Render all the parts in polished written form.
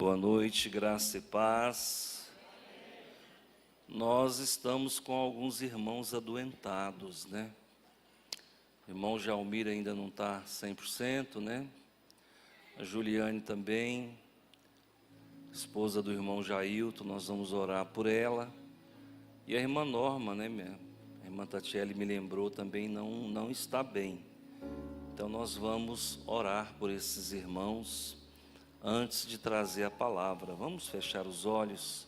Boa noite, graça e paz. Nós estamos com alguns irmãos adoentados, né? O irmão Jalmir ainda não está 100%, né? A Juliane também, esposa do irmão Jailton, nós vamos orar por ela. E a irmã Norma, né? A irmã Tatiele me lembrou também, não está bem. Então nós vamos orar por esses irmãos antes de trazer a palavra. Vamos fechar os olhos.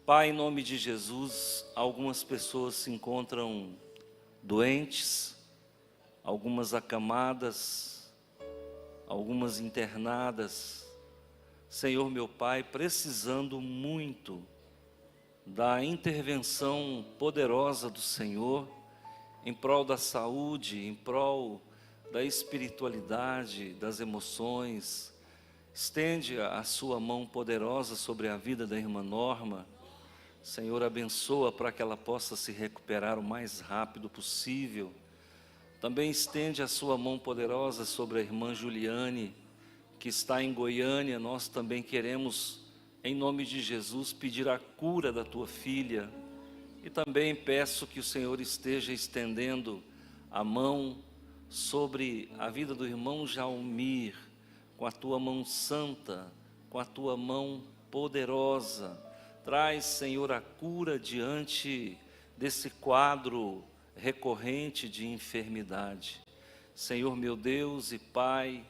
Pai, em nome de Jesus, algumas pessoas se encontram doentes, algumas acamadas, algumas internadas. Senhor meu Pai, precisando muito da intervenção poderosa do Senhor em prol da saúde, em prol da espiritualidade, das emoções. Estende a sua mão poderosa sobre a vida da irmã Norma. Senhor, abençoa para que ela possa se recuperar o mais rápido possível. Também estende a sua mão poderosa sobre a irmã Juliane, que está em Goiânia. Nós também queremos, em nome de Jesus, pedir a cura da tua filha. E também peço que o Senhor esteja estendendo a mão sobre a vida do irmão Jalmir, com a tua mão santa, com a tua mão poderosa. Traz, Senhor, a cura diante desse quadro recorrente de enfermidade. Senhor meu Deus e Pai,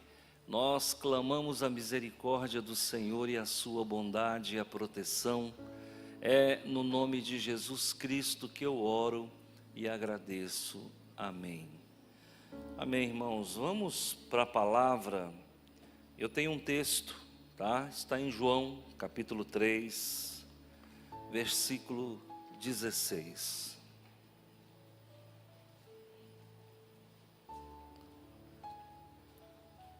nós clamamos a misericórdia do Senhor e a sua bondade e a proteção. É no nome de Jesus Cristo que eu oro e agradeço. Amém. Amém, irmãos. Vamos para a palavra. Eu tenho um texto, tá? Está em João, capítulo 3, versículo 16.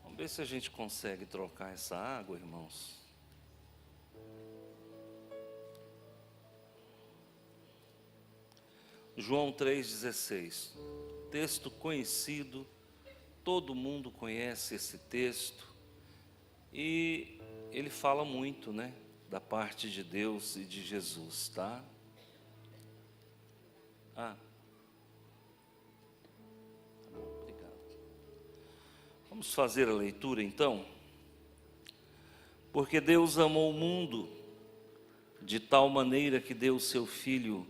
Vamos ver se a gente consegue trocar essa água, irmãos. João 3,16. Texto conhecido, todo mundo conhece esse texto. E ele fala muito, né, da parte de Deus e de Jesus, tá? Tá bom, obrigado. Vamos fazer a leitura então? Porque Deus amou o mundo de tal maneira que deu o seu Filho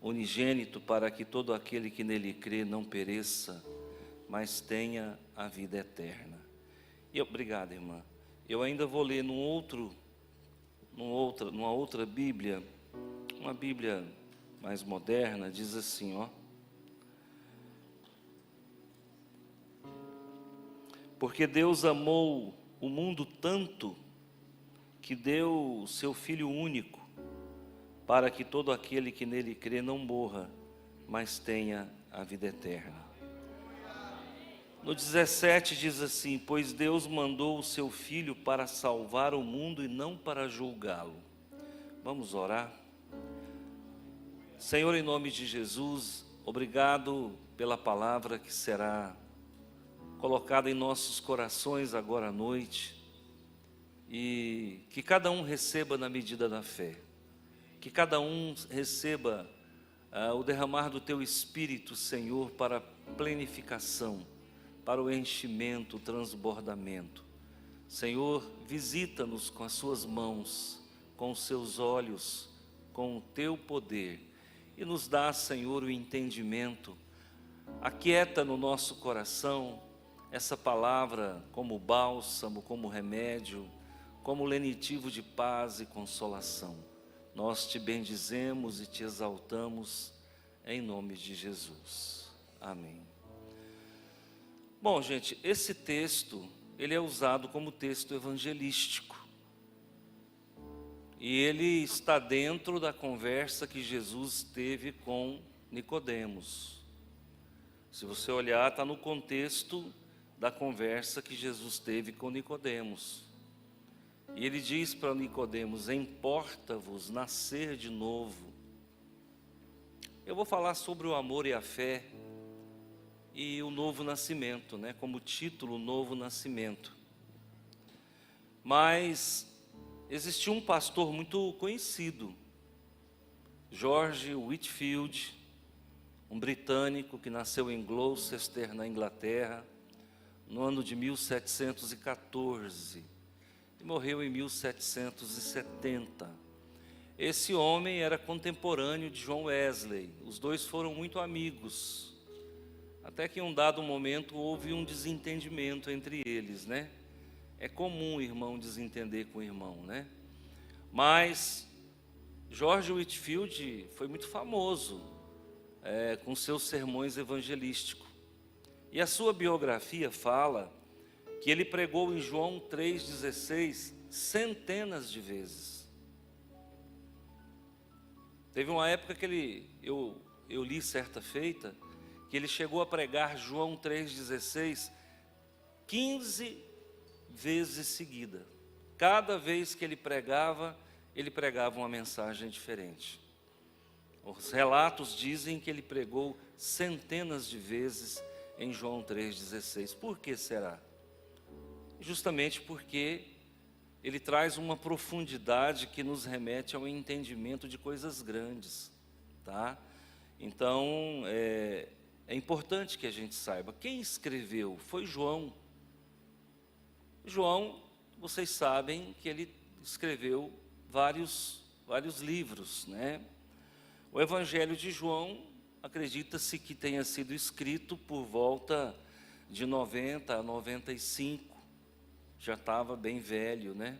unigênito para que todo aquele que nele crê não pereça, mas tenha a vida eterna. E obrigado, irmã. Eu ainda vou ler numa outra Bíblia, uma Bíblia mais moderna, diz assim, ó. Porque Deus amou o mundo tanto que deu o seu Filho único, para que todo aquele que nele crê não morra, mas tenha a vida eterna. No 17 diz assim: pois Deus mandou o seu Filho para salvar o mundo e não para julgá-lo. Vamos orar? Senhor, em nome de Jesus, obrigado pela palavra que será colocada em nossos corações agora à noite, e que cada um receba na medida da fé, que cada um receba o derramar do teu Espírito, Senhor, para a plenificação, para o enchimento, o transbordamento. Senhor, visita-nos com as suas mãos, com os seus olhos, com o teu poder, e nos dá, Senhor, o entendimento. Aquieta no nosso coração essa palavra como bálsamo, como remédio, como lenitivo de paz e consolação. Nós te bendizemos e te exaltamos em nome de Jesus. Amém. Bom, gente, esse texto, ele é usado como texto evangelístico. E ele está dentro da conversa que Jesus teve com Nicodemos. Se você olhar, está no contexto da conversa que Jesus teve com Nicodemos. E ele diz para Nicodemos: importa-vos nascer de novo. Eu vou falar sobre o amor e a fé e o novo nascimento, né? Como título, o novo nascimento. Mas Existia um pastor muito conhecido, George Whitefield, um britânico que nasceu em Gloucester, na Inglaterra, no ano de 1714 e morreu em 1770. Esse homem era contemporâneo de John Wesley, os dois foram muito amigos, até que em um dado momento houve um desentendimento entre eles, né? É comum irmão desentender com irmão, né? Mas George Whitefield foi muito famoso com seus sermões evangelísticos. E a sua biografia fala que ele pregou em João 3,16 centenas de vezes. Teve uma época que eu li certa feita, que ele chegou a pregar João 3,16 15 vezes seguida. Cada vez que ele pregava uma mensagem diferente. Os relatos dizem que ele pregou centenas de vezes em João 3,16. Por que será? Justamente porque ele traz uma profundidade que nos remete ao entendimento de coisas grandes, tá? Então, é importante que a gente saiba, quem escreveu foi João. João, vocês sabem que ele escreveu vários livros, né? O Evangelho de João, acredita-se que tenha sido escrito por volta de 90 a 95, já estava bem velho, né?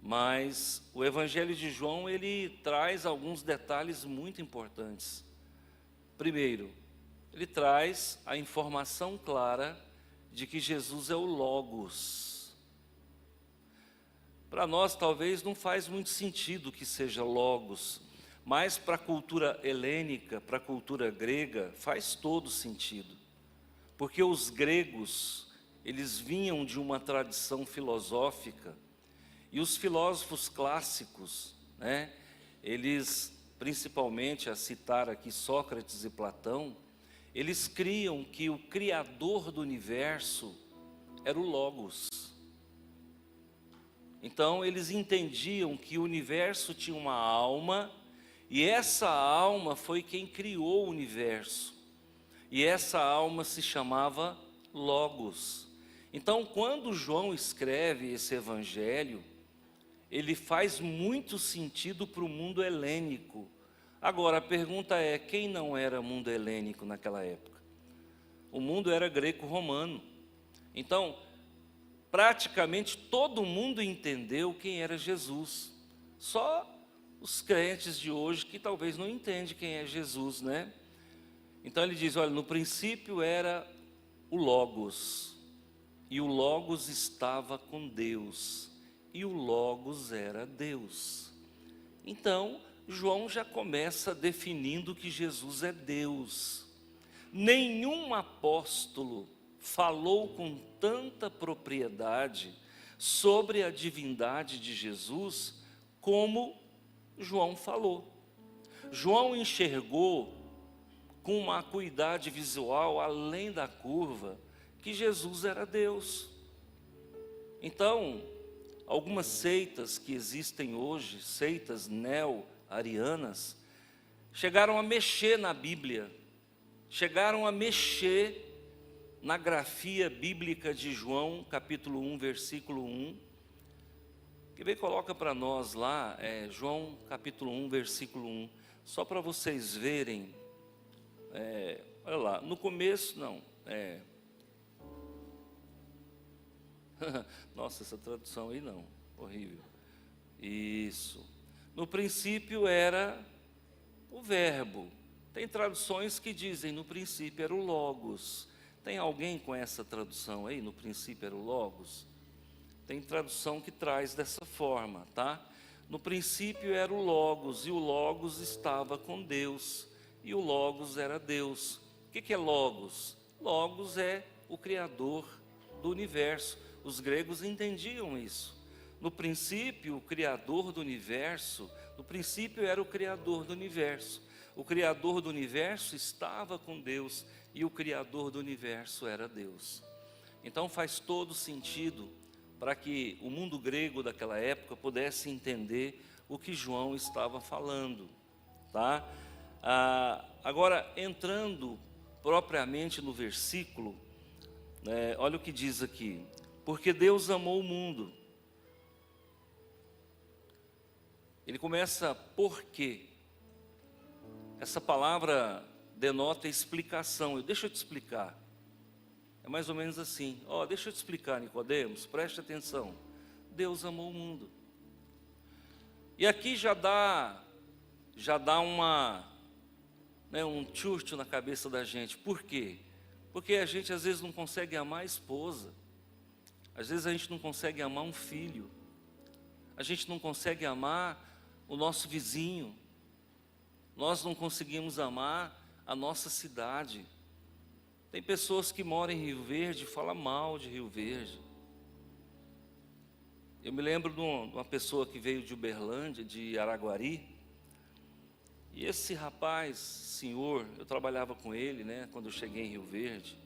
Mas o Evangelho de João, ele traz alguns detalhes muito importantes. Primeiro, ele traz a informação clara de que Jesus é o Logos. Para nós, talvez, não faz muito sentido que seja Logos, mas para a cultura helênica, para a cultura grega, faz todo sentido. Porque os gregos, eles vinham de uma tradição filosófica, e os filósofos clássicos, né, eles, principalmente a citar aqui Sócrates e Platão, eles criam que o Criador do universo era o Logos. Então, eles entendiam que o universo tinha uma alma, e essa alma foi quem criou o universo. E essa alma se chamava Logos. Então, quando João escreve esse evangelho, ele faz muito sentido para o mundo helênico. Agora, a pergunta é, quem não era mundo helênico naquela época? O mundo era greco-romano. Então, praticamente todo mundo entendeu quem era Jesus. Só os crentes de hoje que talvez não entendem quem é Jesus, né? Então ele diz, olha, no princípio era o Logos, e o Logos estava com Deus, e o Logos era Deus. Então, João já começa definindo que Jesus é Deus. Nenhum apóstolo falou com tanta propriedade sobre a divindade de Jesus como João falou. João enxergou com uma acuidade visual além da curva que Jesus era Deus. Então, algumas seitas que existem hoje, seitas neo-arianas, chegaram a mexer na Bíblia, chegaram a mexer na grafia bíblica de João, capítulo 1, versículo 1. Que bem, coloca para nós lá, João capítulo 1, versículo 1, só para vocês verem, olha lá, no começo, não, nossa, essa tradução aí não, horrível, isso, no princípio era o verbo, tem traduções que dizem, no princípio era o Logos, tem alguém com essa tradução aí, no princípio era o Logos? Tem tradução que traz dessa forma, tá? No princípio era o Logos, e o Logos estava com Deus, e o Logos era Deus. O que é Logos? Logos é o Criador do universo. Os gregos entendiam isso. No princípio, o Criador do universo, no princípio era o Criador do universo. O Criador do universo estava com Deus, e o Criador do universo era Deus. Então faz todo sentido para que o mundo grego daquela época pudesse entender o que João estava falando, tá? Agora, entrando propriamente no versículo, né, olha o que diz aqui: porque Deus amou o mundo. Ele começa por quê? Essa palavra denota explicação. Deixa eu te explicar. É mais ou menos assim. Deixa eu te explicar, Nicodemos, preste atenção. Deus amou o mundo. E aqui já dá um tchurto na cabeça da gente. Por quê? Porque a gente às vezes não consegue amar a esposa. Às vezes a gente não consegue amar um filho. A gente não consegue amar o nosso vizinho. Nós não conseguimos amar a nossa cidade. Tem pessoas que moram em Rio Verde e falam mal de Rio Verde. Eu me lembro de uma pessoa que veio de Uberlândia, de Araguari. E esse rapaz, senhor, eu trabalhava com ele, né, quando eu cheguei em Rio Verde.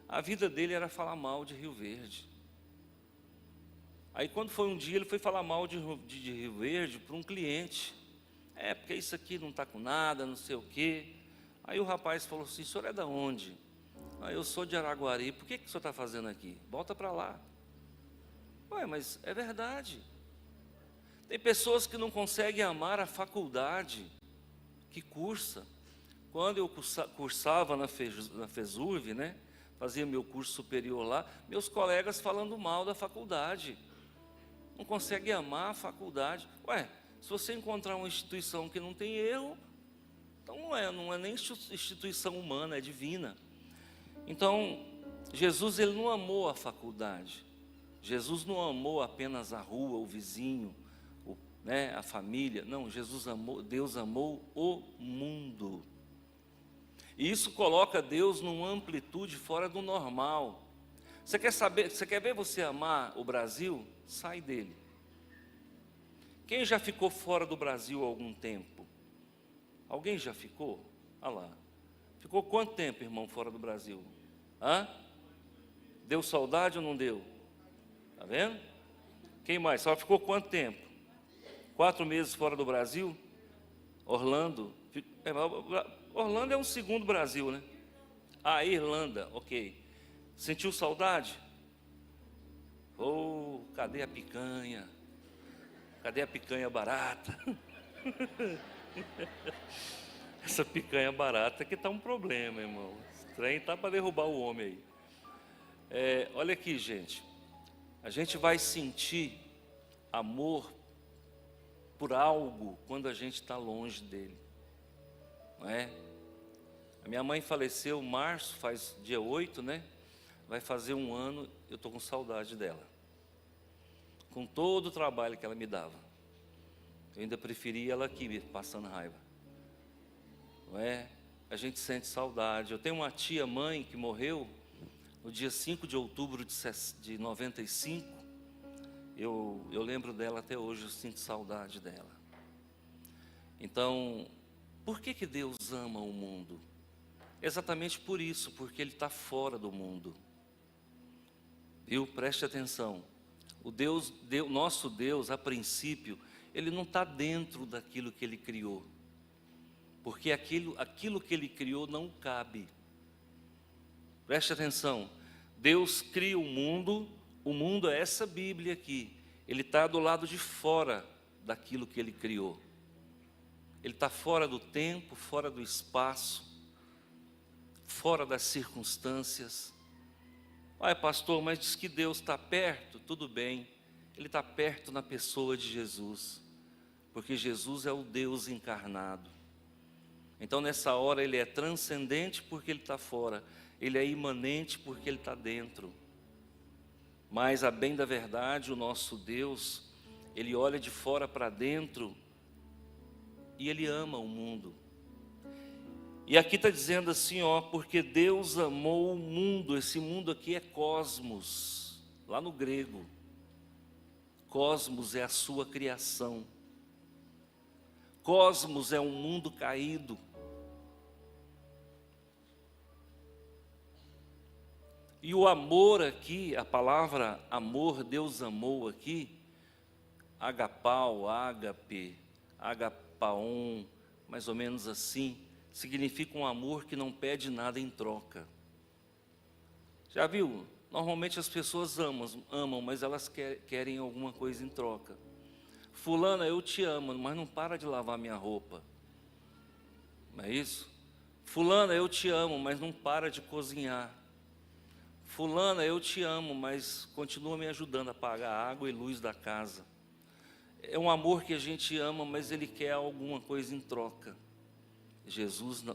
A vida dele era falar mal de Rio Verde. Aí quando foi um dia, ele foi falar mal de Rio Verde para um cliente. Porque isso aqui não está com nada, não sei o quê. Aí o rapaz falou assim: o senhor é da onde? Eu sou de Araguari. Por que o senhor está fazendo aqui? Volta para lá. Mas é verdade. Tem pessoas que não conseguem amar a faculdade que cursa. Quando eu cursava na FESURV, né, fazia meu curso superior lá, meus colegas falando mal da faculdade. Não conseguem amar a faculdade. Se você encontrar uma instituição que não tem erro, então não é nem instituição humana, é divina. Então, Jesus, ele não amou a faculdade. Jesus não amou apenas a rua, o vizinho, a família. Não, Deus amou o mundo. E isso coloca Deus numa amplitude fora do normal. Você quer ver você amar o Brasil? Sai dele. Quem já ficou fora do Brasil há algum tempo? Alguém já ficou? Olha lá. Ficou quanto tempo, irmão, fora do Brasil? Deu saudade ou não deu? Está vendo? Quem mais? Só ficou quanto tempo? 4 meses fora do Brasil? Orlando? Orlando é um segundo Brasil, né? Irlanda, ok. Sentiu saudade? Cadê a picanha? Cadê a picanha barata? Essa picanha barata que está um problema, irmão. Esse trem está para derrubar o homem aí. Olha aqui, gente. A gente vai sentir amor por algo quando a gente está longe dele. Não é? A minha mãe faleceu em março, faz dia 8, né? Vai fazer 1 ano, eu estou com saudade dela. Com todo o trabalho que ela me dava. Eu ainda preferia ela aqui, passando raiva. Não é? A gente sente saudade. Eu tenho uma tia-mãe que morreu no dia 5 de outubro de 95. Eu lembro dela até hoje, eu sinto saudade dela. Então, por que Deus ama o mundo? Exatamente por isso, porque Ele está fora do mundo. Viu? Preste atenção. Nosso Deus, a princípio, Ele não está dentro daquilo que Ele criou. Porque aquilo que Ele criou não cabe. Preste atenção. Deus cria o mundo é essa Bíblia aqui. Ele está do lado de fora daquilo que Ele criou. Ele está fora do tempo, fora do espaço, fora das circunstâncias. Pastor, mas diz que Deus está perto. Tudo bem, Ele está perto na pessoa de Jesus, porque Jesus é o Deus encarnado. Então nessa hora Ele é transcendente porque Ele está fora, Ele é imanente porque Ele está dentro. Mas a bem da verdade, o nosso Deus, Ele olha de fora para dentro e Ele ama o mundo. E aqui está dizendo assim, porque Deus amou o mundo. Esse mundo aqui é cosmos, lá no grego. Cosmos é a sua criação. Cosmos é um mundo caído. E o amor aqui, a palavra amor, Deus amou aqui, agapau, ágape, agapaon, mais ou menos assim, significa um amor que não pede nada em troca. Já viu? Normalmente as pessoas amam, mas elas querem alguma coisa em troca. Fulana, eu te amo, mas não para de lavar minha roupa. Não é isso? Fulana, eu te amo, mas não para de cozinhar. Fulana, eu te amo, mas continua me ajudando a pagar a água e luz da casa. É um amor que a gente ama, mas ele quer alguma coisa em troca.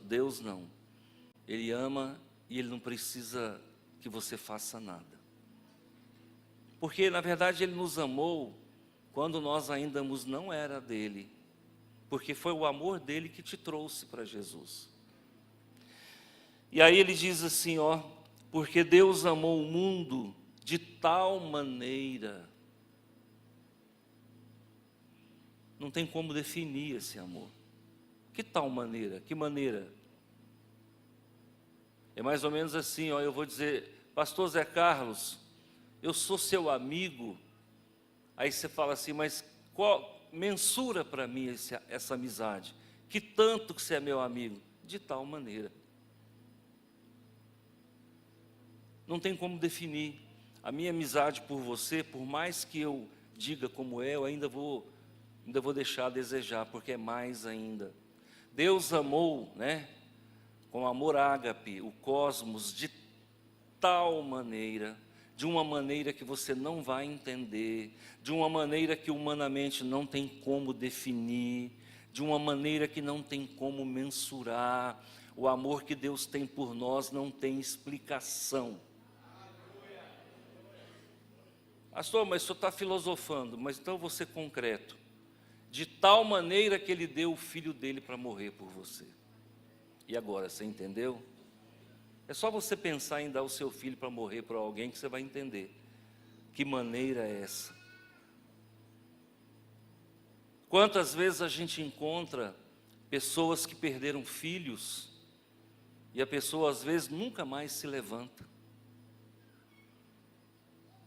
Deus não. Ele ama e ele não precisa que você faça nada. Porque, na verdade, ele nos amou quando nós ainda não era dele. Porque foi o amor dele que te trouxe para Jesus. E aí ele diz assim, ó, porque Deus amou o mundo de tal maneira. Não tem como definir esse amor. Que tal maneira? Que maneira? É mais ou menos assim, ó, eu vou dizer, pastor Zé Carlos, eu sou seu amigo. Aí você fala assim, mas mensura para mim essa amizade. Que tanto que você é meu amigo? De tal maneira. Não tem como definir. A minha amizade por você, por mais que eu diga como é, eu ainda vou deixar a desejar, porque é mais ainda. Deus amou, né, com amor ágape, o cosmos de tal maneira, de uma maneira que você não vai entender, de uma maneira que humanamente não tem como definir, de uma maneira que não tem como mensurar. O amor que Deus tem por nós não tem explicação. Pastor, mas o senhor está filosofando, mas então eu vou ser concreto. De tal maneira que ele deu o filho dele para morrer por você. E agora, você entendeu? É só você pensar em dar o seu filho para morrer por alguém que você vai entender. Que maneira é essa? Quantas vezes a gente encontra pessoas que perderam filhos e a pessoa às vezes nunca mais se levanta.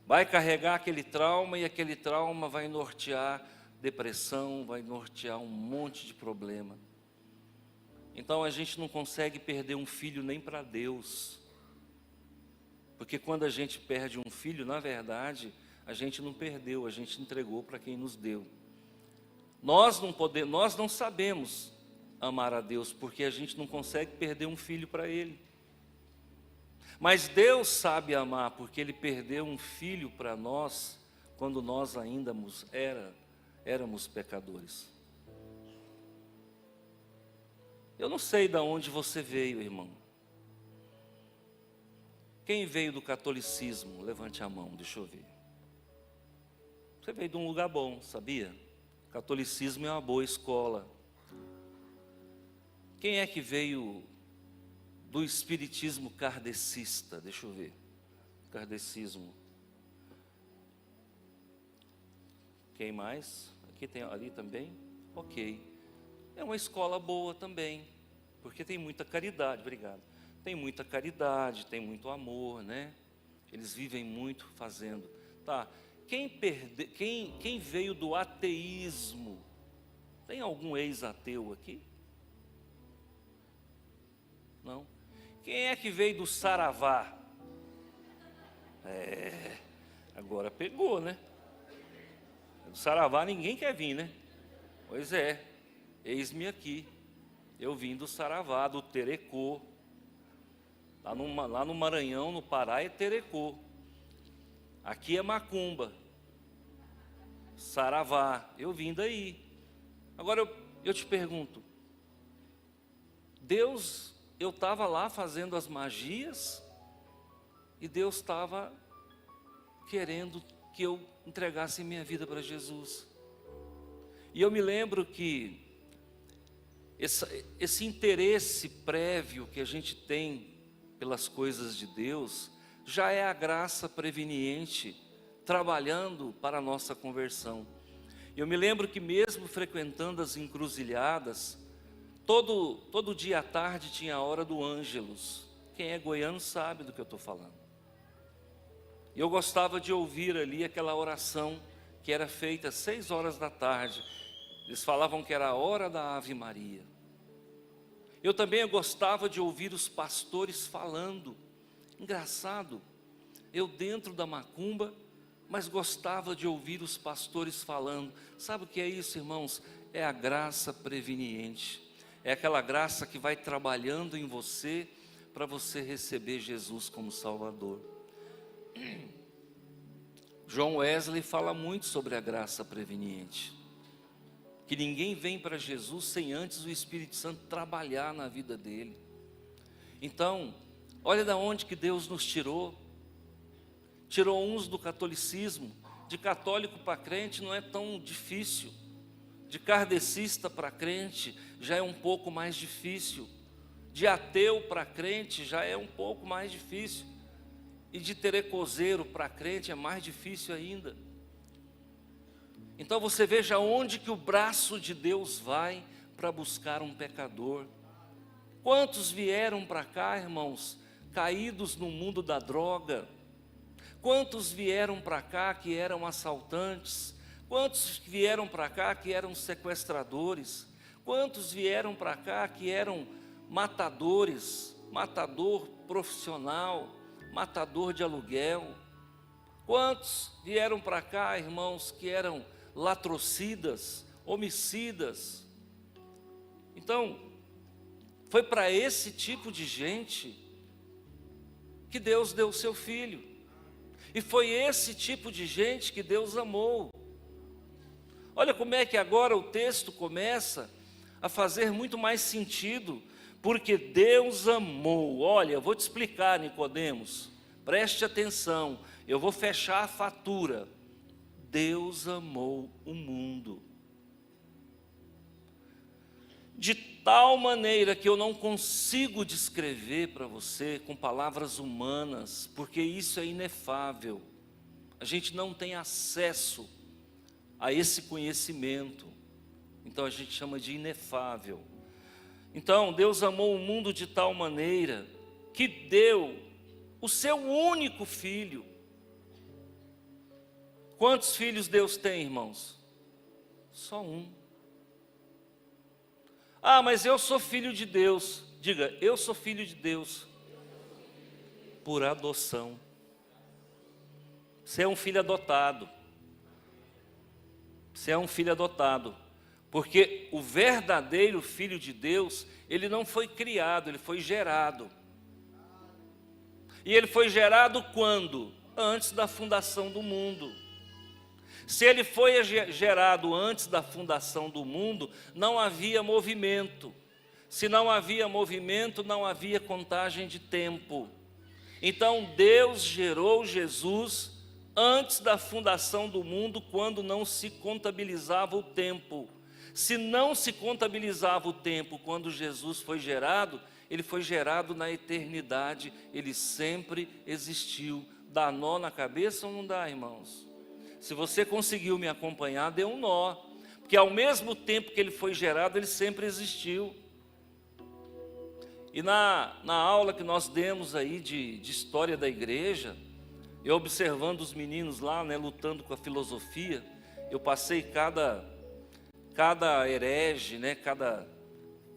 Vai carregar aquele trauma e aquele trauma vai nortear depressão, vai nortear um monte de problema. Então a gente não consegue perder um filho nem para Deus. Porque quando a gente perde um filho, na verdade, a gente não perdeu, a gente entregou para quem nos deu. Nós não sabemos amar a Deus, porque a gente não consegue perder um filho para Ele. Mas Deus sabe amar, porque Ele perdeu um filho para nós, quando nós ainda éramos pecadores. Eu não sei de onde você veio, irmão. Quem veio do catolicismo? Levante a mão, deixa eu ver. Você veio de um lugar bom, sabia? O catolicismo é uma boa escola. Quem é que veio do espiritismo kardecista? Deixa eu ver. Kardecismo. Quem mais? Aqui tem ali também? Ok. É uma escola boa também, porque tem muita caridade, obrigado. Tem muita caridade, tem muito amor, né? Eles vivem muito fazendo. Tá, quem veio do ateísmo? Tem algum ex-ateu aqui? Não? Quem é que veio do saravá? Agora pegou, né? Do saravá ninguém quer vir, né? Pois é, eis-me aqui. Eu vim do saravá, do terecô. Lá no Maranhão, no Pará, é terecô. Aqui é macumba. Saravá, eu vim daí. Agora eu te pergunto, Deus, eu estava lá fazendo as magias e Deus estava querendo que eu entregasse minha vida para Jesus. E eu me lembro que esse interesse prévio que a gente tem pelas coisas de Deus, já é a graça preveniente trabalhando para a nossa conversão. Eu me lembro que mesmo frequentando as encruzilhadas, todo dia à tarde tinha a hora do Ângelus. Quem é goiano sabe do que eu estou falando. E eu gostava de ouvir ali aquela oração que era feita às 6 horas da tarde. Eles falavam que era a hora da Ave Maria. Eu também gostava de ouvir os pastores falando. Engraçado, eu dentro da macumba, mas gostava de ouvir os pastores falando. Sabe o que é isso, irmãos? É a graça preveniente. É aquela graça que vai trabalhando em você para você receber Jesus como Salvador. John Wesley fala muito sobre a graça preveniente. Que ninguém vem para Jesus sem antes o Espírito Santo trabalhar na vida dele. Então, olha da onde que Deus nos tirou. Tirou uns do catolicismo. De católico para crente não é tão difícil. De kardecista para crente já é um pouco mais difícil. De ateu para crente já é um pouco mais difícil. E de terecozeiro para crente é mais difícil ainda. Então você veja onde que o braço de Deus vai para buscar um pecador. Quantos vieram para cá, irmãos, caídos no mundo da droga? Quantos vieram para cá que eram assaltantes? Quantos vieram para cá que eram sequestradores? Quantos vieram para cá que eram matadores, matador profissional, matador de aluguel? Quantos vieram para cá, irmãos, que eram latrocidas, homicidas? Então, foi para esse tipo de gente que Deus deu o seu Filho. E foi esse tipo de gente que Deus amou. Olha como é que agora o texto começa a fazer muito mais sentido, porque Deus amou. Olha, eu vou te explicar, Nicodemos, preste atenção, eu vou fechar a fatura. Deus amou o mundo de tal maneira que eu não consigo descrever para você com palavras humanas, porque isso é inefável. A gente não tem acesso a esse conhecimento, então a gente chama de inefável. Então Deus amou o mundo de tal maneira que deu o seu único filho. Quantos filhos Deus tem, irmãos? Só um. Ah, mas eu sou filho de Deus. Diga, eu sou filho de Deus por adoção. Você é um filho adotado. Você é um filho adotado. Porque o verdadeiro filho de Deus, ele não foi criado, ele foi gerado. E ele foi gerado quando? Antes da fundação do mundo. Se ele foi gerado antes da fundação do mundo, não havia movimento. Se não havia movimento, não havia contagem de tempo. Então Deus gerou Jesus antes da fundação do mundo, quando não se contabilizava o tempo. Se não se contabilizava o tempo quando Jesus foi gerado, ele foi gerado na eternidade, ele sempre existiu. Dá nó na cabeça ou não dá, irmãos? Se você conseguiu me acompanhar, deu um nó, porque ao mesmo tempo que ele foi gerado, ele sempre existiu. E na aula que nós demos aí de história da igreja, eu observando os meninos lá, né, lutando com a filosofia, eu passei cada herege, né, cada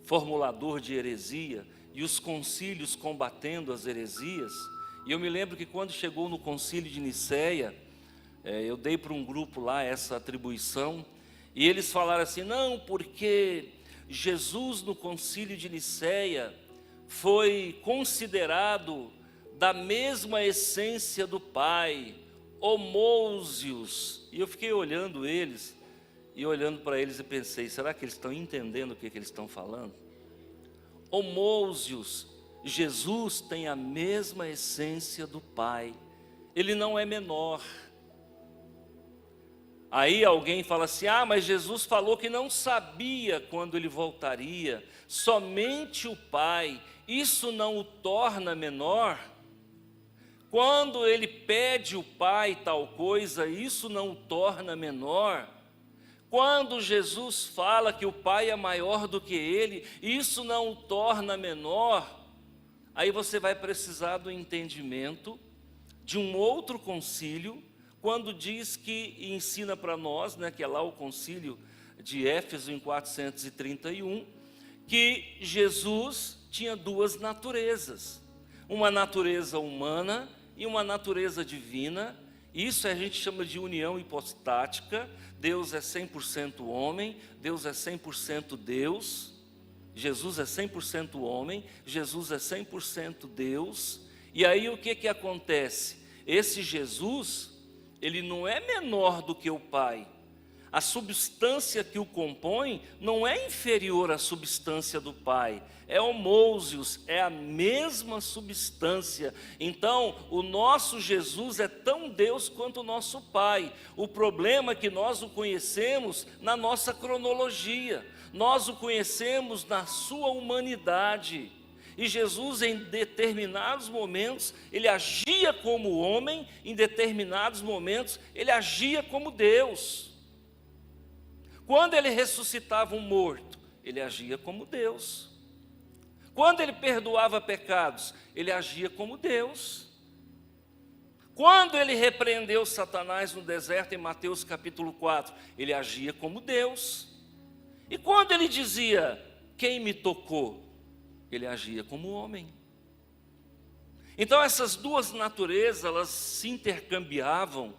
formulador de heresia, e os concílios combatendo as heresias. E eu me lembro que quando chegou no concílio de Nicéia, eu dei para um grupo lá essa atribuição, e eles falaram assim, não, porque Jesus no concílio de Nicéia foi considerado da mesma essência do Pai, homousios. E eu fiquei olhando eles, e olhando para eles e pensei, será que eles estão entendendo o que eles estão falando? Homousios, Jesus tem a mesma essência do Pai, ele não é menor. Aí alguém fala assim, ah, mas Jesus falou que não sabia quando ele voltaria, somente o Pai, isso não o torna menor? Quando ele pede o Pai tal coisa, isso não o torna menor? Quando Jesus fala que o Pai é maior do que ele, isso não o torna menor? Aí você vai precisar do entendimento de um outro concílio, quando diz que, e ensina para nós, né, que é lá o concílio de Éfeso em 431, que Jesus tinha duas naturezas, uma natureza humana e uma natureza divina. Isso a gente chama de união hipostática. Deus é 100% homem, Deus é 100% Deus, Jesus é 100% homem, Jesus é 100% Deus. E aí o que acontece? Esse Jesus, ele não é menor do que o Pai. A substância que o compõe não é inferior à substância do Pai, é homousios, é a mesma substância. Então, o nosso Jesus é tão Deus quanto o nosso Pai. O problema é que nós o conhecemos na nossa cronologia, nós o conhecemos na sua humanidade. E Jesus, em determinados momentos, ele agia como homem, em determinados momentos, ele agia como Deus. Quando ele ressuscitava um morto, ele agia como Deus. Quando ele perdoava pecados, ele agia como Deus. Quando ele repreendeu Satanás no deserto, em Mateus capítulo 4, ele agia como Deus. E quando ele dizia, quem me tocou? Ele agia como homem. Então essas duas naturezas, elas se intercambiavam,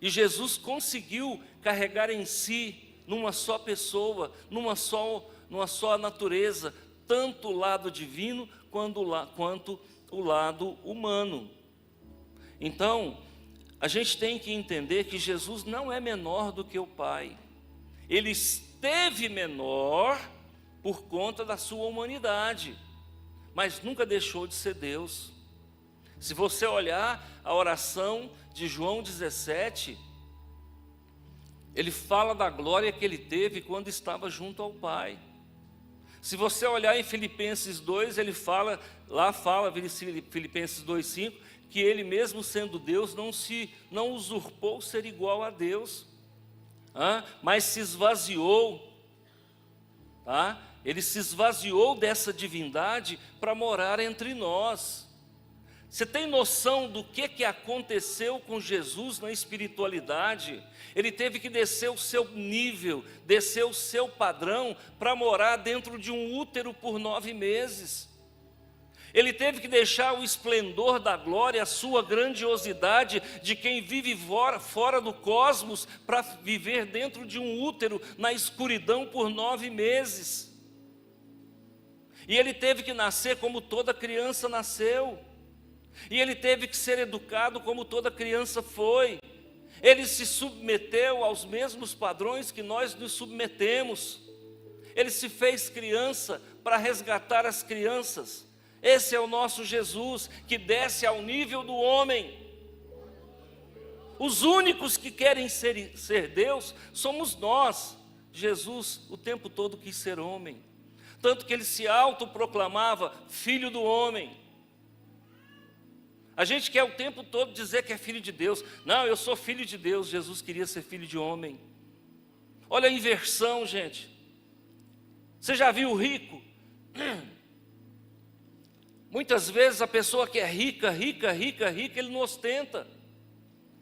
e Jesus conseguiu carregar em si, numa só pessoa, numa só natureza, tanto o lado divino quanto o lado humano. Então, a gente tem que entender que Jesus não é menor do que o Pai. Ele esteve menor por conta da sua humanidade, mas nunca deixou de ser Deus. Se você olhar a oração de João 17, ele fala da glória que ele teve quando estava junto ao Pai. Se você olhar em Filipenses 2, ele fala, Filipenses 2,5, que ele mesmo sendo Deus, não usurpou ser igual a Deus, mas se esvaziou, ele se esvaziou dessa divindade para morar entre nós. Você tem noção do que aconteceu com Jesus na espiritualidade? Ele teve que descer o seu nível, descer o seu padrão, para morar dentro de um útero por 9 meses. Ele teve que deixar o esplendor da glória, a sua grandiosidade de quem vive fora do cosmos, para viver dentro de um útero, na escuridão por 9 meses. E ele teve que nascer como toda criança nasceu. E ele teve que ser educado como toda criança foi. Ele se submeteu aos mesmos padrões que nós nos submetemos. Ele se fez criança para resgatar as crianças. Esse é o nosso Jesus, que desce ao nível do homem. Os únicos que querem ser Deus somos nós. Jesus o tempo todo quis ser homem, tanto que ele se autoproclamava filho do homem. A gente quer o tempo todo dizer que é filho de Deus. Não, eu sou filho de Deus. Jesus queria ser filho de homem. Olha a inversão, gente. Você já viu o rico? Muitas vezes a pessoa que é rica, ele não ostenta.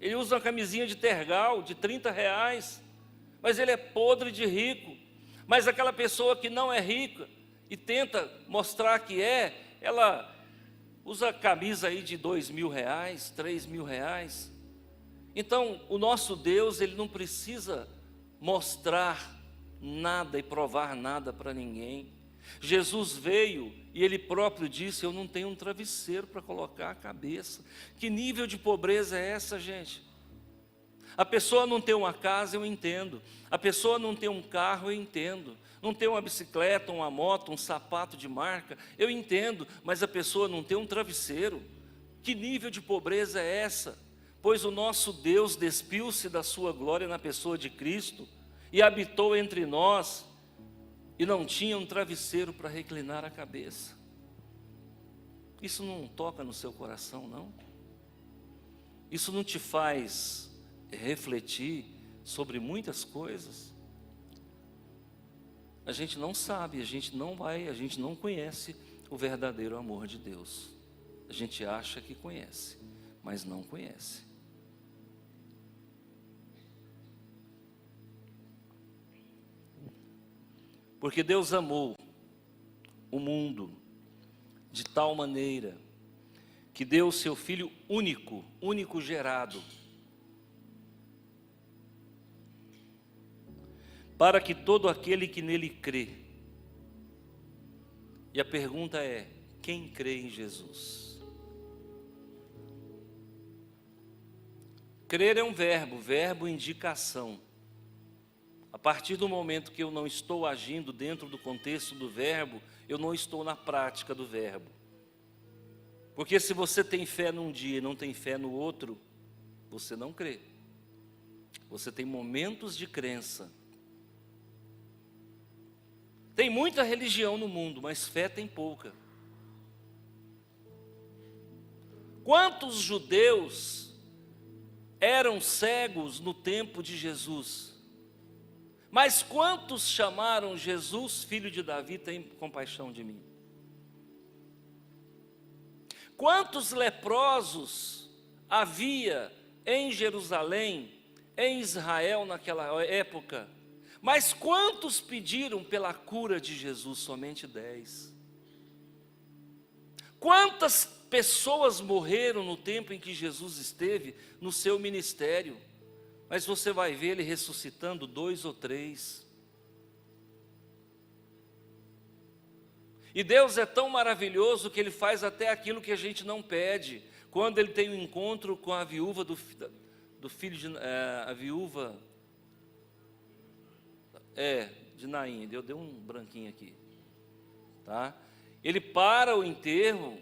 Ele usa uma camisinha de tergal de R$30, mas ele é podre de rico. Mas aquela pessoa que não é rica e tenta mostrar que ela usa camisa aí de R$2.000, R$3.000. Então, o nosso Deus, ele não precisa mostrar nada e provar nada para ninguém. Jesus veio e ele próprio disse, eu não tenho um travesseiro para colocar a cabeça. Que nível de pobreza é essa, gente? A pessoa não tem uma casa, eu entendo. A pessoa não tem um carro, eu entendo. Não tem uma bicicleta, uma moto, um sapato de marca, eu entendo, mas a pessoa não tem um travesseiro. Que nível de pobreza é essa? Pois o nosso Deus despiu-se da sua glória na pessoa de Cristo e habitou entre nós e não tinha um travesseiro para reclinar a cabeça. Isso não toca no seu coração, não? Isso não te faz refletir sobre muitas coisas? A gente não sabe, a gente não conhece o verdadeiro amor de Deus. A gente acha que conhece, mas não conhece. Porque Deus amou o mundo de tal maneira que deu o seu Filho único, único gerado, para que todo aquele que nele crê. E a pergunta é: quem crê em Jesus? Crer é um verbo, verbo indicação. A partir do momento que eu não estou agindo dentro do contexto do verbo, eu não estou na prática do verbo. Porque se você tem fé num dia e não tem fé no outro, você não crê. Você tem momentos de crença. Tem muita religião no mundo, mas fé tem pouca. Quantos judeus eram cegos no tempo de Jesus? Mas quantos chamaram Jesus, filho de Davi, tem compaixão de mim? Quantos leprosos havia em Jerusalém, em Israel naquela época? Mas quantos pediram pela cura de Jesus? Somente 10. Quantas pessoas morreram no tempo em que Jesus esteve no seu ministério? Mas você vai ver ele ressuscitando 2 ou 3. E Deus é tão maravilhoso que Ele faz até aquilo que a gente não pede. Quando Ele tem um encontro com a viúva do filho de a viúva de Naim, deu um branquinho aqui, tá? Ele para o enterro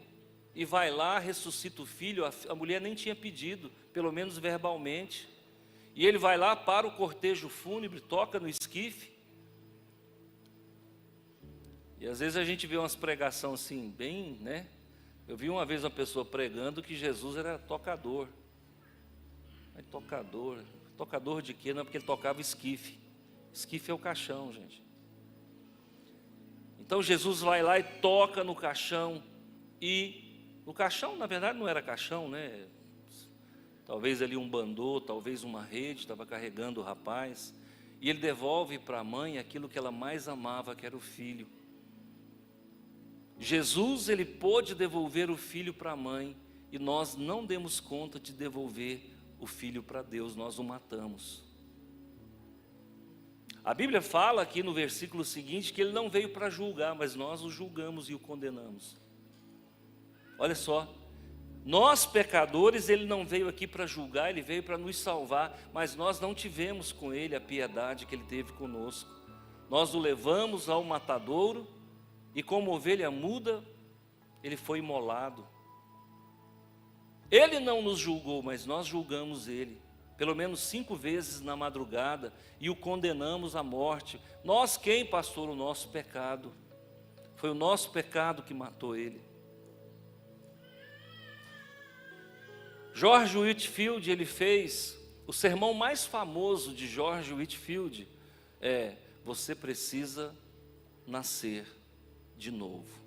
e vai lá, ressuscita o filho. A mulher nem tinha pedido, pelo menos verbalmente. E ele vai lá, para o cortejo fúnebre, toca no esquife. E às vezes a gente vê umas pregações assim, bem, né? Eu vi uma vez uma pessoa pregando que Jesus era tocador. Aí, tocador de quê? Não, porque ele tocava esquife. Esquife é o caixão, gente. Então Jesus vai lá e toca no caixão. E o caixão, na verdade, não era caixão, né? Talvez ali um bandô, talvez uma rede, estava carregando o rapaz. E ele devolve para a mãe aquilo que ela mais amava, que era o filho. Jesus, ele pôde devolver o filho para a mãe, e nós não demos conta de devolver o filho para Deus, nós o matamos. A Bíblia fala aqui no versículo seguinte que ele não veio para julgar, mas nós o julgamos e o condenamos. Olha só, nós pecadores, ele não veio aqui para julgar, ele veio para nos salvar, mas nós não tivemos com ele a piedade que ele teve conosco. Nós o levamos ao matadouro, e como ovelha muda, ele foi imolado. Ele não nos julgou, mas nós julgamos ele, pelo menos 5 vezes na madrugada, e o condenamos à morte. Nós quem, pastor? O nosso pecado. Foi o nosso pecado que matou ele. George Whitefield, ele fez o sermão mais famoso de George Whitefield, você precisa nascer de novo.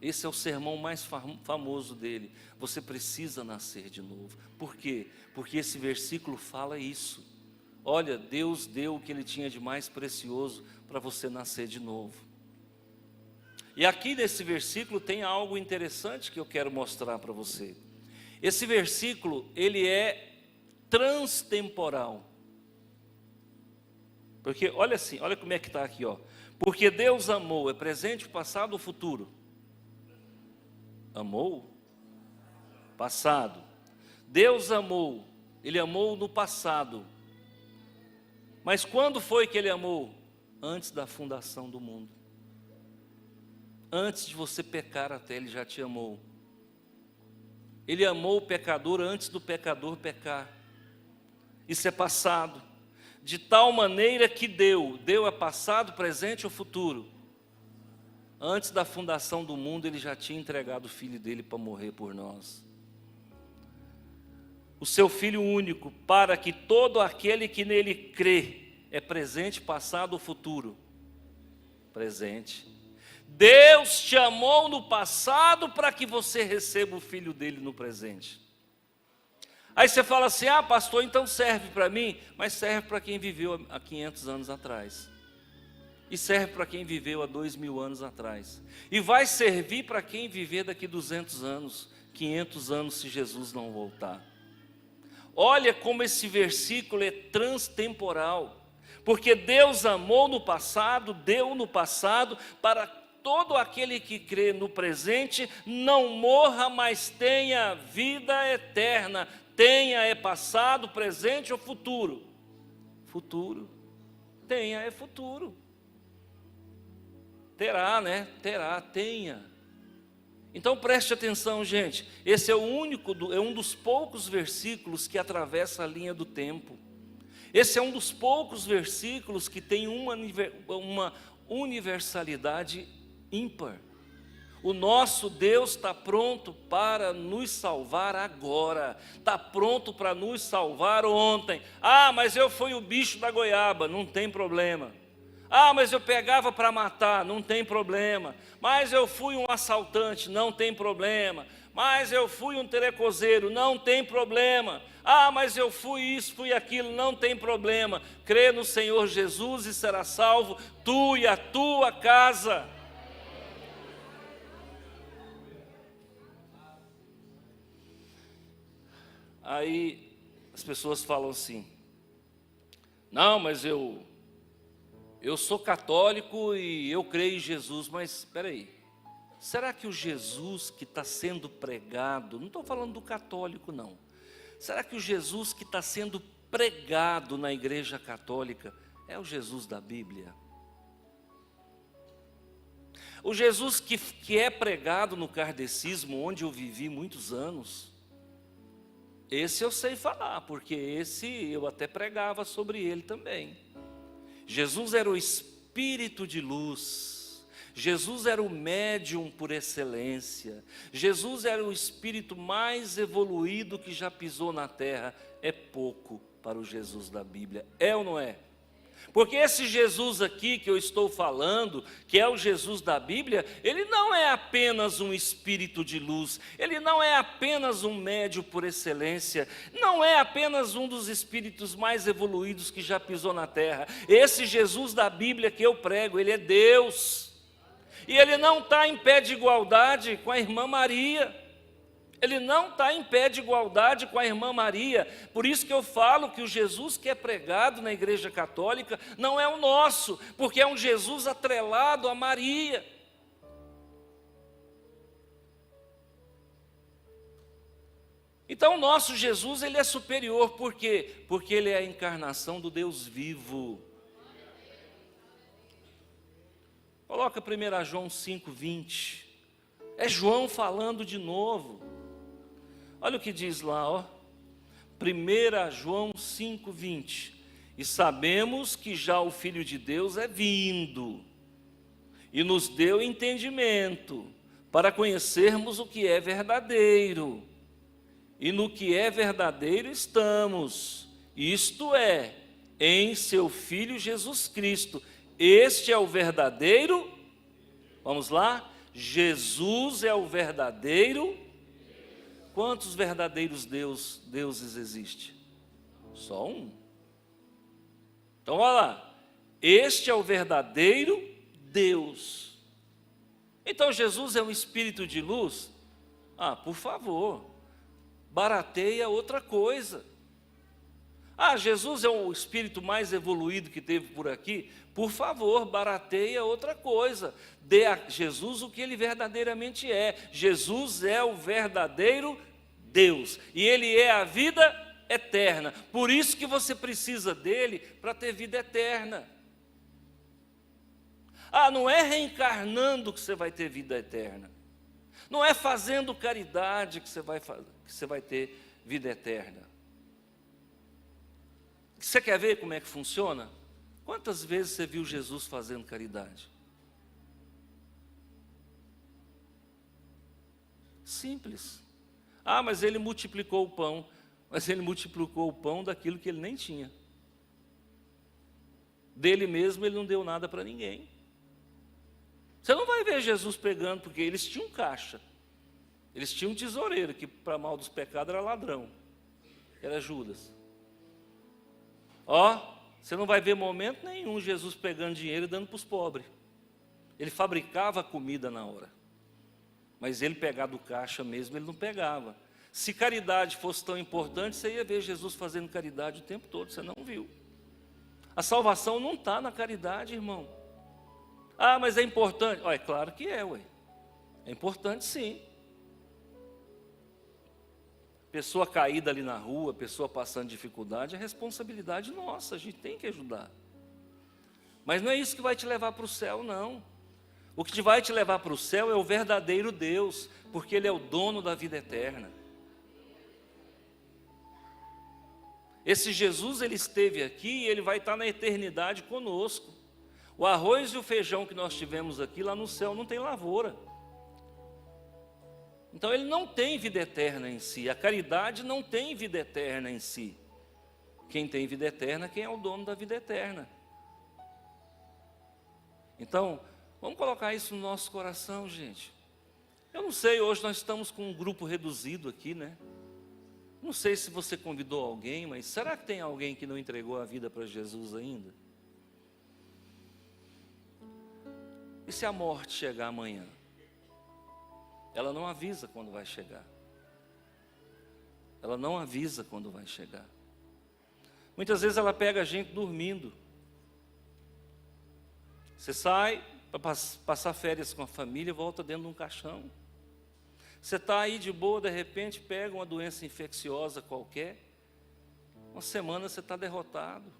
Esse é o sermão mais famoso dele. Você precisa nascer de novo. Por quê? Porque esse versículo fala isso. Olha, Deus deu o que Ele tinha de mais precioso para você nascer de novo. E aqui nesse versículo tem algo interessante que eu quero mostrar para você. Esse versículo, ele é transtemporal. Porque, olha assim, olha como é que está aqui, ó. Porque Deus amou, é presente, passado ou futuro? Amou? Passado. Deus amou, Ele amou no passado. Mas quando foi que Ele amou? Antes da fundação do mundo. Antes de você pecar até, Ele já te amou. Ele amou o pecador antes do pecador pecar. Isso é passado. De tal maneira que deu é passado, presente ou futuro? Antes da fundação do mundo, Ele já tinha entregado o Filho dele para morrer por nós. O seu Filho único, para que todo aquele que nele crê, é presente, passado ou futuro? Presente. Deus te amou no passado para que você receba o Filho dele no presente. Aí você fala assim: ah, pastor, então serve para mim, mas serve para quem viveu há 500 anos atrás. E serve para quem viveu há 2000 anos atrás. E vai servir para quem viver daqui 200 anos, 500 anos, se Jesus não voltar. Olha como esse versículo é transtemporal. Porque Deus amou no passado, deu no passado, para todo aquele que crê no presente, não morra, mas tenha vida eterna. Tenha é passado, presente ou futuro? Futuro. Tenha é futuro. Terá, né? Terá, tenha. Então preste atenção, gente. Esse é um dos poucos versículos que atravessa a linha do tempo. Esse é um dos poucos versículos que tem uma universalidade ímpar. O nosso Deus está pronto para nos salvar agora. Está pronto para nos salvar ontem. Ah, mas eu fui o bicho da goiaba. Não tem problema. Ah, mas eu pegava para matar, não tem problema. Mas eu fui um assaltante, não tem problema. Mas eu fui um telecoseiro, não tem problema. Ah, mas eu fui isso, fui aquilo, não tem problema. Crê no Senhor Jesus e será salvo, tu e a tua casa. Aí as pessoas falam assim: não, mas eu sou católico e eu creio em Jesus. Mas espera aí, será que o Jesus que está sendo pregado, não estou falando do católico não, será que o Jesus que está sendo pregado na igreja católica é o Jesus da Bíblia? O Jesus que é pregado no kardecismo, onde eu vivi muitos anos, esse eu sei falar, porque esse eu até pregava sobre ele também. Jesus era o Espírito de luz, Jesus era o médium por excelência, Jesus era o Espírito mais evoluído que já pisou na terra. É pouco para o Jesus da Bíblia, é ou não é? Porque esse Jesus aqui que eu estou falando, que é o Jesus da Bíblia, ele não é apenas um espírito de luz, ele não é apenas um médium por excelência, não é apenas um dos espíritos mais evoluídos que já pisou na terra. Esse Jesus da Bíblia que eu prego, ele é Deus, e ele não está em pé de igualdade com a irmã Maria. Ele não está em pé de igualdade com a irmã Maria. Por isso que eu falo que o Jesus que é pregado na igreja católica não é o nosso, porque é um Jesus atrelado a Maria. Então o nosso Jesus, ele é superior. Por quê? Porque ele é a encarnação do Deus vivo. Coloca 1 João 5,20. É João falando de novo. Olha o que diz lá, ó. 1 João 5,20. E sabemos que já o Filho de Deus é vindo, e nos deu entendimento, para conhecermos o que é verdadeiro. E no que é verdadeiro estamos, isto é, em seu Filho Jesus Cristo. Este é o verdadeiro, vamos lá, Jesus é o verdadeiro. Quantos verdadeiros deuses existem? Só um. Então olha lá, este é o verdadeiro Deus. Então Jesus é um espírito de luz? Ah, por favor, barateia outra coisa. Ah, Jesus é o espírito mais evoluído que teve por aqui? Por favor, barateia outra coisa. Dê a Jesus o que ele verdadeiramente é. Jesus é o verdadeiro Deus, e ele é a vida eterna. Por isso que você precisa dele para ter vida eterna. Ah, não é reencarnando que você vai ter vida eterna. Não é fazendo caridade que você vai ter vida eterna. Você quer ver como é que funciona? Quantas vezes você viu Jesus fazendo caridade? Simples. Ah, mas ele multiplicou o pão. Mas ele multiplicou o pão daquilo que ele nem tinha. Dele mesmo ele não deu nada para ninguém. Você não vai ver Jesus pegando, porque eles tinham caixa. Eles tinham um tesoureiro, que para mal dos pecados era ladrão. Era Judas. Ó, você não vai ver momento nenhum Jesus pegando dinheiro e dando para os pobres. Ele fabricava a comida na hora. Mas ele pegar do caixa mesmo, ele não pegava. Se caridade fosse tão importante, você ia ver Jesus fazendo caridade o tempo todo, você não viu. A salvação não está na caridade, irmão. Ah, mas é importante. É claro que é, ué. É importante sim. Pessoa caída ali na rua, pessoa passando dificuldade, é responsabilidade nossa, a gente tem que ajudar. Mas não é isso que vai te levar para o céu, não. O que vai te levar para o céu é o verdadeiro Deus, porque Ele é o dono da vida eterna. Esse Jesus, Ele esteve aqui e Ele vai estar na eternidade conosco. O arroz e o feijão que nós tivemos aqui, lá no céu não tem lavoura. Então ele não tem vida eterna em si, a caridade não tem vida eterna em si. Quem tem vida eterna, quem é o dono da vida eterna. Então, vamos colocar isso no nosso coração, gente. Eu não sei, hoje nós estamos com um grupo reduzido aqui, né? Não sei se você convidou alguém, mas será que tem alguém que não entregou a vida para Jesus ainda? E se a morte chegar amanhã? Ela não avisa quando vai chegar. Ela não avisa quando vai chegar. Muitas vezes ela pega a gente dormindo. Você sai para passar férias com a família e volta dentro de um caixão. Você está aí de boa, de repente pega uma doença infecciosa qualquer. Uma semana você está derrotado.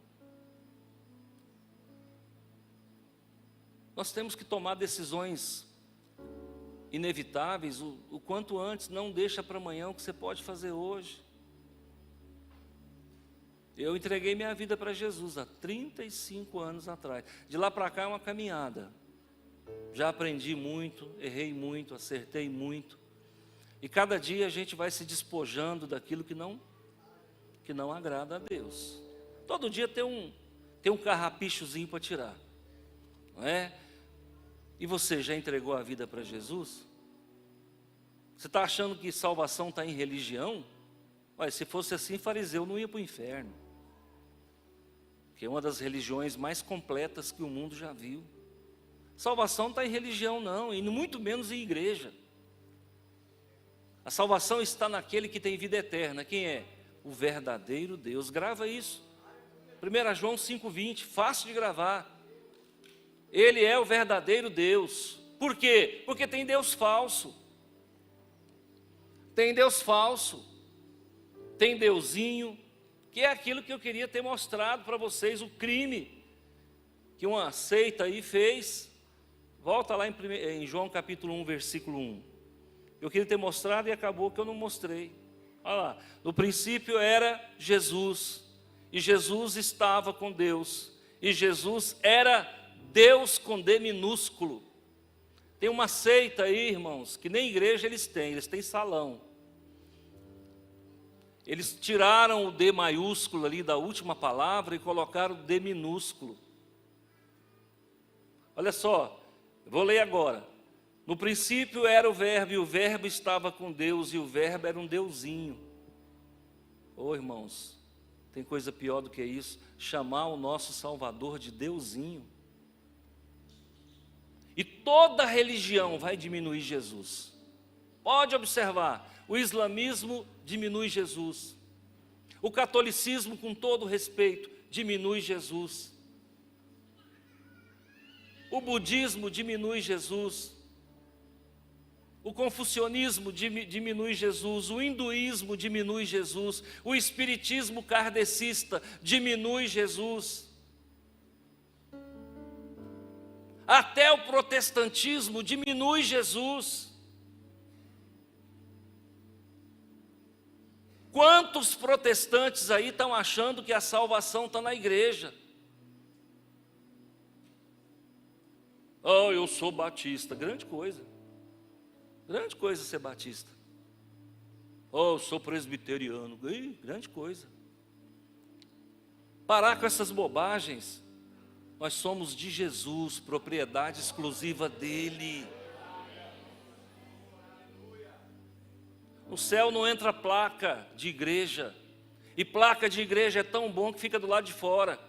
Nós temos que tomar decisões inevitáveis, o quanto antes. Não deixa para amanhã o que você pode fazer hoje. Eu entreguei minha vida para Jesus há 35 anos atrás. De lá para cá é uma caminhada. Já aprendi muito, errei muito, acertei muito. E cada dia a gente vai se despojando daquilo que não agrada a Deus. Todo dia tem um carrapichozinho para tirar, não é? E você já entregou a vida para Jesus? Você está achando que salvação está em religião? Olha, se fosse assim, fariseu não ia para o inferno. Que é uma das religiões mais completas que o mundo já viu. Salvação não está em religião não, e muito menos em igreja. A salvação está naquele que tem vida eterna. Quem é? O verdadeiro Deus. Grava isso. 1 João 5,20, fácil de gravar. Ele é o verdadeiro Deus. Por quê? Porque tem Deus falso. Tem Deus falso. Tem Deusinho, que é aquilo que eu queria ter mostrado para vocês, o crime que uma seita aí fez. Volta lá em João capítulo 1, versículo 1. Eu queria ter mostrado e acabou que eu não mostrei. Olha lá, no princípio era Jesus, e Jesus estava com Deus, e Jesus era Deus com D minúsculo. Tem uma seita aí, irmãos, que nem igreja eles têm salão. Eles tiraram o D maiúsculo ali da última palavra e colocaram o D minúsculo. Olha só, eu vou ler agora. No princípio era o verbo, e o verbo estava com Deus, e o verbo era um deusinho. Irmãos, tem coisa pior do que isso, chamar o nosso Salvador de deusinho. E toda religião vai diminuir Jesus. Pode observar, o islamismo diminui Jesus. O catolicismo, com todo respeito, diminui Jesus. O budismo diminui Jesus. O confucionismo diminui Jesus. O hinduísmo diminui Jesus. O espiritismo kardecista diminui Jesus. Até o protestantismo diminui Jesus. Quantos protestantes aí estão achando que a salvação está na igreja? Eu sou batista. Grande coisa. Grande coisa ser batista. Eu sou presbiteriano. Grande coisa. Parar com essas bobagens. Nós somos de Jesus, propriedade exclusiva dele. No céu não entra placa de igreja. E placa de igreja é tão bom que fica do lado de fora.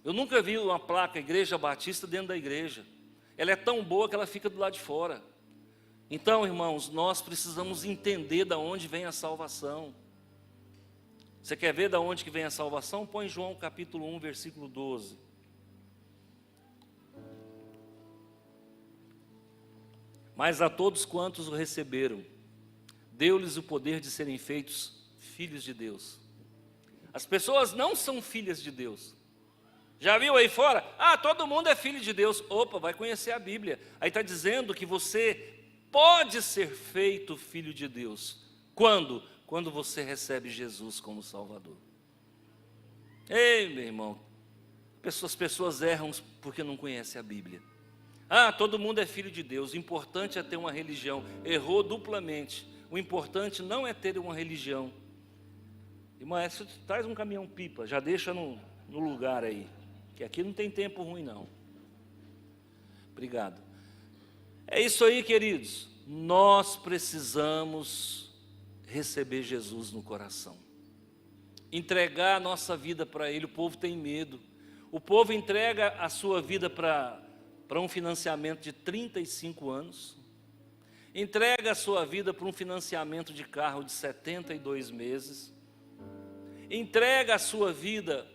Eu nunca vi uma placa Igreja Batista dentro da igreja. Ela é tão boa que ela fica do lado de fora. Então, irmãos, nós precisamos entender de onde vem a salvação. Você quer ver de onde que vem a salvação? Põe João capítulo 1, versículo 12. Mas a todos quantos o receberam, deu-lhes o poder de serem feitos filhos de Deus. As pessoas não são filhas de Deus. Já viu aí fora? Ah, todo mundo é filho de Deus. Opa, vai conhecer a Bíblia. Aí está dizendo que você pode ser feito filho de Deus. Quando? Quando você recebe Jesus como Salvador. Ei, meu irmão, as pessoas erram porque não conhecem a Bíblia. Ah, todo mundo é filho de Deus, o importante é ter uma religião. Errou duplamente. O importante não é ter uma religião. Irmã, traz um caminhão-pipa, já deixa no lugar aí, que aqui não tem tempo ruim não. Obrigado. É isso aí, queridos. Nós precisamos receber Jesus no coração. Entregar a nossa vida para Ele. O povo tem medo. O povo entrega a sua vida para um financiamento de 35 anos. Entrega a sua vida para um financiamento de carro de 72 meses. Entrega a sua vida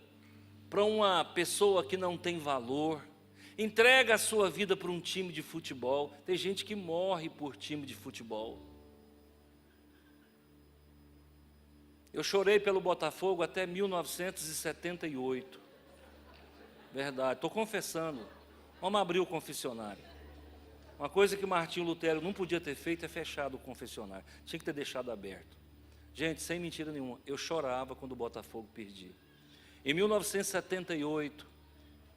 para uma pessoa que não tem valor. Entrega a sua vida para um time de futebol. Tem gente que morre por time de futebol. Eu chorei pelo Botafogo até 1978. Verdade, estou confessando. Vamos abrir o confessionário. Uma coisa que Martinho Lutero não podia ter feito é fechado o confessionário. Tinha que ter deixado aberto. Gente, sem mentira nenhuma, eu chorava quando o Botafogo perdia. Em 1978,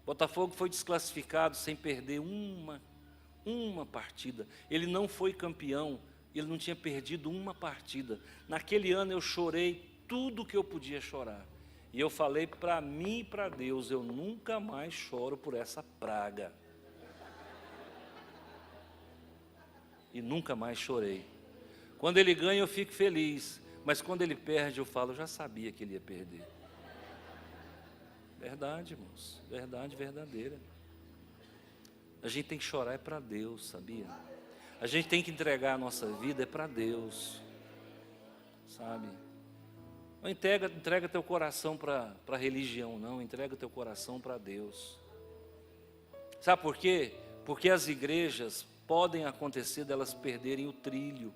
Botafogo foi desclassificado sem perder uma partida. Ele não foi campeão, ele não tinha perdido uma partida. Naquele ano eu chorei tudo que eu podia chorar. E eu falei para mim e para Deus, eu nunca mais choro por essa praga. E nunca mais chorei. Quando ele ganha eu fico feliz, mas quando ele perde eu falo, eu já sabia que ele ia perder. Verdade, irmãos, verdade verdadeira. A gente tem que chorar é para Deus, sabia? A gente tem que entregar a nossa vida é para Deus, sabe? Não entrega teu coração para a religião, não, entrega teu coração para Deus. Sabe por quê? Porque as igrejas podem acontecer delas perderem o trilho.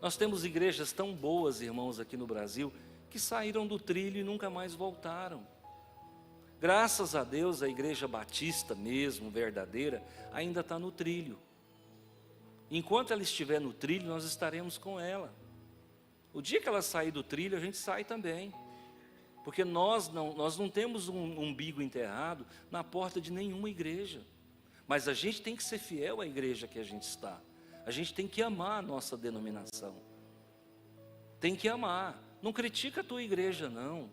Nós temos igrejas tão boas, irmãos, aqui no Brasil, que saíram do trilho e nunca mais voltaram. Graças a Deus, a igreja batista mesmo, verdadeira, ainda está no trilho. Enquanto ela estiver no trilho, nós estaremos com ela. O dia que ela sair do trilho, a gente sai também. Porque nós não temos um umbigo enterrado na porta de nenhuma igreja. Mas a gente tem que ser fiel à igreja que a gente está. A gente tem que amar a nossa denominação. Tem que amar. Não critica a tua igreja, não.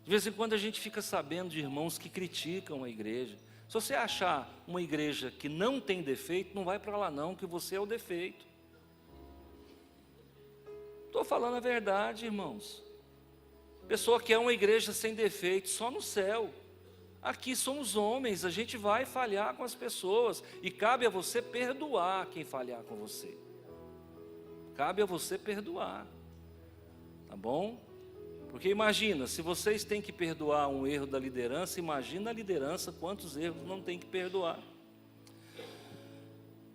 De vez em quando a gente fica sabendo de irmãos que criticam a igreja. Se você achar uma igreja que não tem defeito, não vai para lá não, que você é o defeito. Estou falando a verdade, irmãos. Pessoa que é uma igreja sem defeito, só no céu. Aqui somos homens, a gente vai falhar com as pessoas. E cabe a você perdoar quem falhar com você. Cabe a você perdoar. Tá bom? Porque imagina, se vocês têm que perdoar um erro da liderança, imagina a liderança quantos erros não tem que perdoar.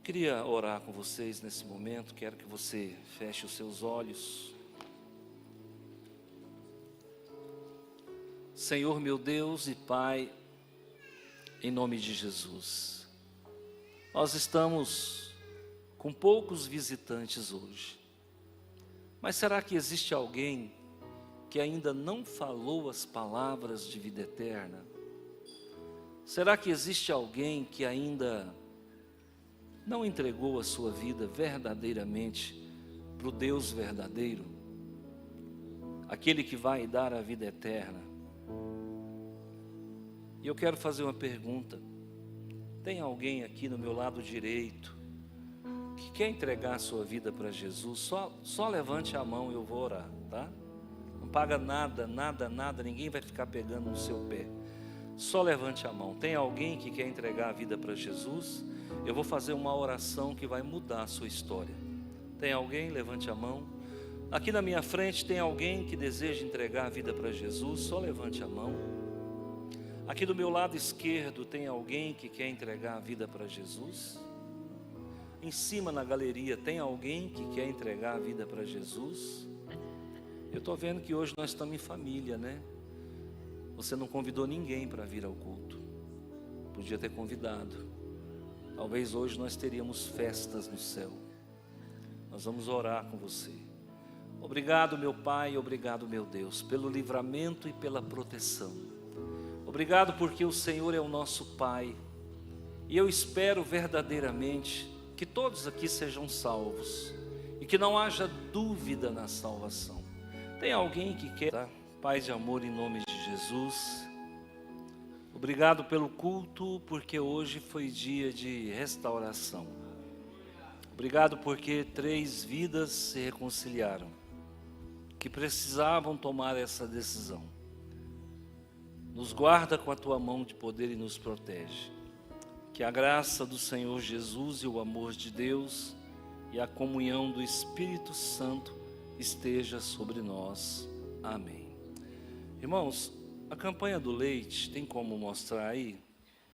Queria orar com vocês nesse momento, quero que você feche os seus olhos. Senhor meu Deus e Pai, em nome de Jesus, nós estamos com poucos visitantes hoje, mas será que existe alguém que ainda não falou as palavras de vida eterna? Será que existe alguém que ainda não entregou a sua vida verdadeiramente para o Deus verdadeiro? Aquele que vai dar a vida eterna. E eu quero fazer uma pergunta. Tem alguém aqui no meu lado direito que quer entregar a sua vida para Jesus? Só levante a mão e eu vou orar. tá? Não paga nada, nada, nada, ninguém vai ficar pegando no seu pé. Só levante a mão. Tem alguém que quer entregar a vida para Jesus? Eu vou fazer uma oração que vai mudar a sua história. Tem alguém? Levante a mão. Aqui na minha frente tem alguém que deseja entregar a vida para Jesus? Só levante a mão. Aqui do meu lado esquerdo tem alguém que quer entregar a vida para Jesus? Em cima na galeria tem alguém que quer entregar a vida para Jesus? Eu estou vendo que hoje nós estamos em família, né? Você não convidou ninguém para vir ao culto. Podia ter convidado. Talvez hoje nós teríamos festas no céu. Nós vamos orar com você. Obrigado, meu Pai, obrigado, meu Deus, pelo livramento e pela proteção. Obrigado porque o Senhor é o nosso Pai. E eu espero verdadeiramente que todos aqui sejam salvos e que não haja dúvida na salvação. Tem alguém que quer, tá? Pai de amor, em nome de Jesus, obrigado pelo culto, porque hoje foi dia de restauração. Obrigado porque 3 vidas se reconciliaram, que precisavam tomar essa decisão. Nos guarda com a tua mão de poder e nos protege. Que a graça do Senhor Jesus e o amor de Deus e a comunhão do Espírito Santo esteja sobre nós. Amém. Irmãos, a campanha do leite, tem como mostrar aí?